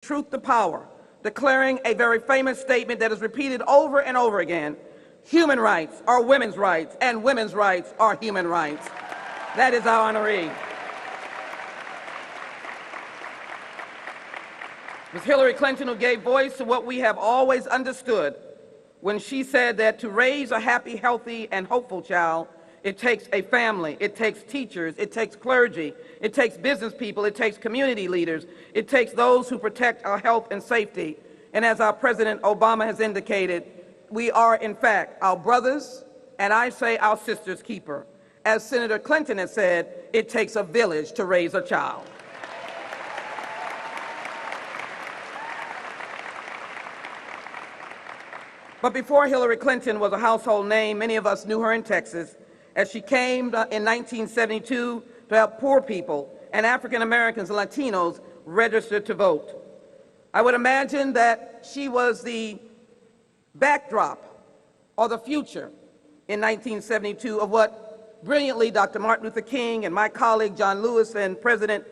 truth to power, declaring a very famous statement that is repeated over and over again: human rights are women's rights, and women's rights are human rights. That is our honoree. Ms. Hillary Clinton, who gave voice to what we have always understood when she said that to raise a happy, healthy, and hopeful child, it takes a family, it takes teachers, it takes clergy, it takes business people, it takes community leaders, it takes those who protect our health and safety. And as our President Obama has indicated, we are, in fact, our brothers, and I say our sisters' keeper. As Senator Clinton has said, it takes a village to raise a child. But before Hillary Clinton was a household name, many of us knew her in Texas as she came in 1972 to help poor people and African Americans and Latinos register to vote. I would imagine that she was the backdrop or the future in 1972 of what brilliantly Dr. Martin Luther King and my colleague John Lewis and President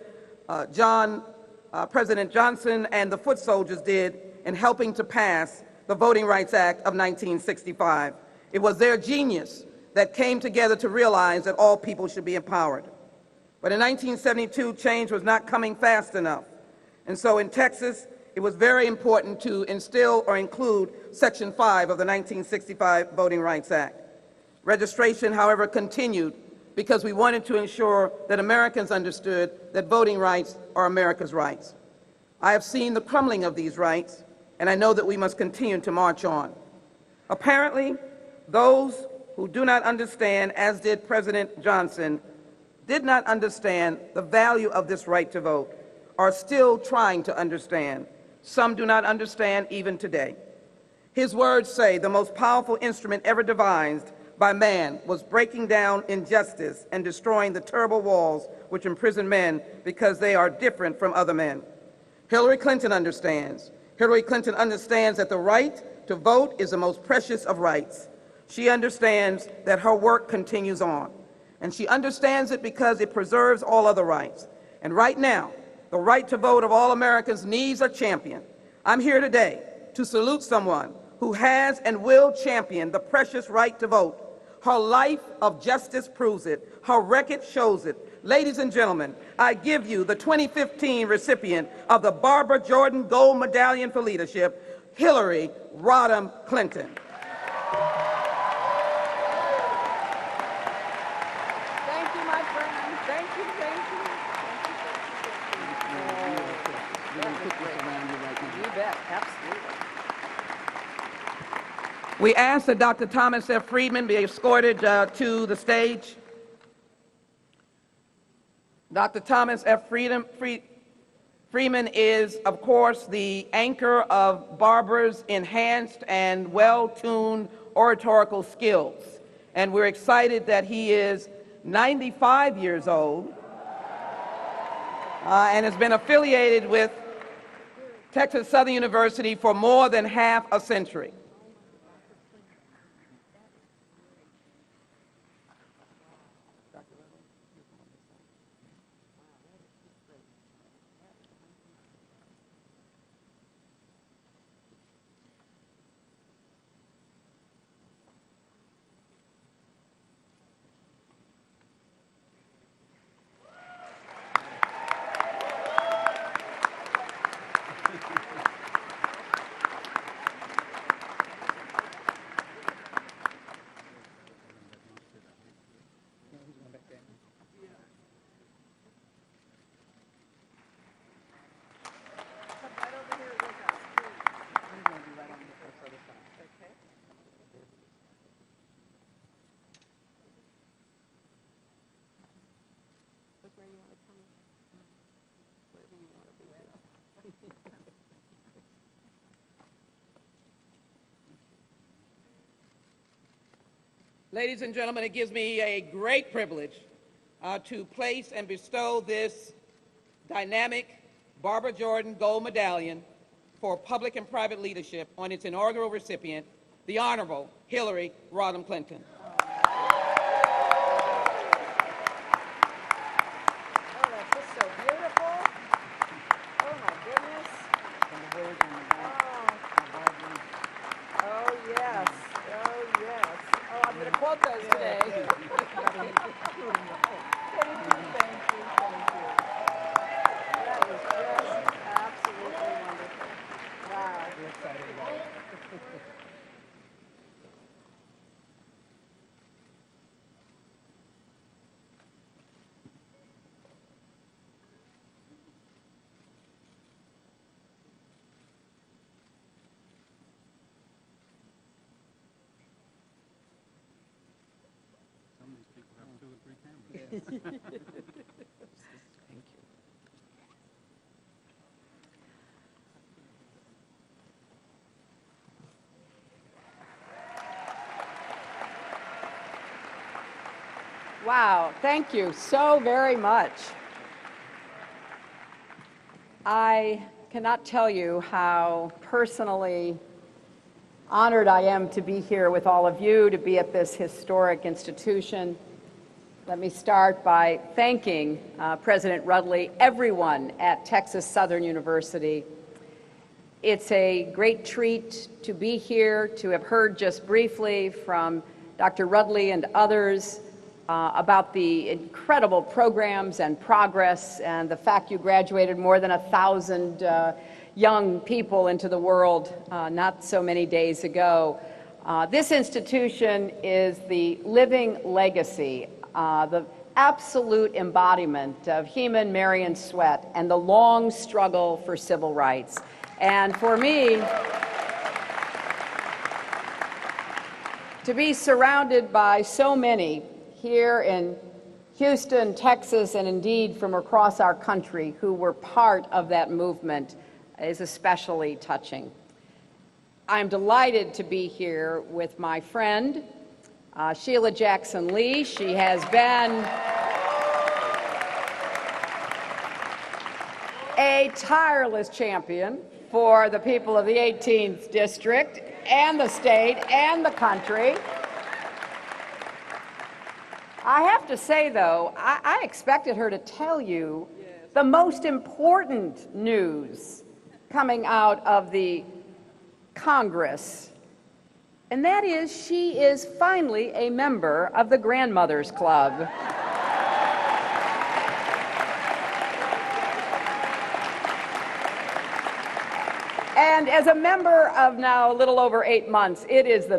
Johnson and the foot soldiers did in helping to pass the Voting Rights Act of 1965. It was their genius that came together to realize that all people should be empowered. But in 1972, change was not coming fast enough. And so in Texas, it was very important to instill or include Section 5 of the 1965 Voting Rights Act. Registration, however, continued because we wanted to ensure that Americans understood that voting rights are America's rights. I have seen the crumbling of these rights, and I know that we must continue to march on. Apparently, those who do not understand, as did President Johnson, did not understand the value of this right to vote, are still trying to understand. Some do not understand even today. His words say the most powerful instrument ever devised by man was breaking down injustice and destroying the terrible walls which imprison men because they are different from other men. Hillary Clinton understands. Hillary Clinton understands that the right to vote is the most precious of rights. She understands that her work continues on. And she understands it because it preserves all other rights. And right now, the right to vote of all Americans needs a champion. I'm here today to salute someone who has and will champion the precious right to vote. Her life of justice proves it. Her record shows it. Ladies and gentlemen, I give you the 2015 recipient of the Barbara Jordan Gold Medallion for Leadership, Hillary Rodham Clinton. Thank you, my friend. Thank you, thank you. You bet, absolutely. We ask that Dr. Thomas F. Friedman be escorted to the stage. Dr. Thomas F. Freeman is, of course, the anchor of Barbara's enhanced and well-tuned oratorical skills. And we're excited that he is 95 years old and has been affiliated with Texas Southern University for more than half a century. Ladies and gentlemen, it gives me a great privilege to place and bestow this dynamic Barbara Jordan Gold Medallion for public and private leadership on its inaugural recipient, the Honorable Hillary Rodham Clinton. Oh, that's just so beautiful. Oh, my goodness. Wow, thank you so very much. I cannot tell you how personally honored I am to be here with all of you, to be at this historic institution. Let me start by thanking President Rudley, everyone at Texas Southern University. It's a great treat to be here, to have heard just briefly from Dr. Rudley and others about the incredible programs and progress and the fact you graduated more than 1,000 young people into the world not so many days ago. This institution is the living legacy, the absolute embodiment of Heman Marion Sweat and the long struggle for civil rights. And for me, to be surrounded by so many here in Houston, Texas, and indeed from across our country who were part of that movement is especially touching. I'm delighted to be here with my friend, Sheila Jackson Lee. She has been a tireless champion for the people of the 18th District and the state and the country. I have to say, though, I expected her to tell you the most important news coming out of the Congress, and that is she is finally a member of the Grandmothers Club. And as a member of now a little over 8 months, it is the